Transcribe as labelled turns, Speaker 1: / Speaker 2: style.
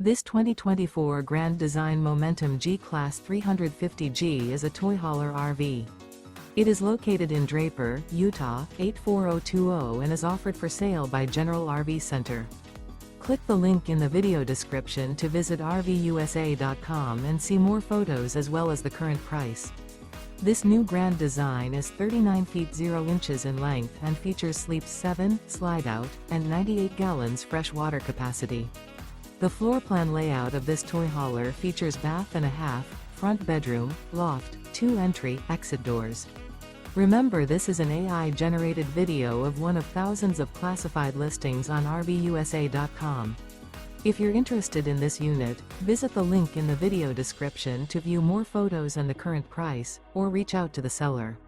Speaker 1: This 2024 Grand Design Momentum G-Class 350G is a toy hauler RV. It is located in Draper, Utah, 84020 and is offered for sale by General RV Center. Click the link in the video description to visit RVUSA.com and see more photos as well as the current price. This new Grand Design is 39 feet 0 inches in length and features sleeps 7, slide-out, and 98 gallons fresh water capacity. The floor plan layout of this toy hauler features bath and a half, front bedroom, loft, 2 entry/exit doors. Remember, this is an AI-generated video of one of thousands of classified listings on RVUSA.com. If you're interested in this unit, visit the link in the video description to view more photos and the current price, or reach out to the seller.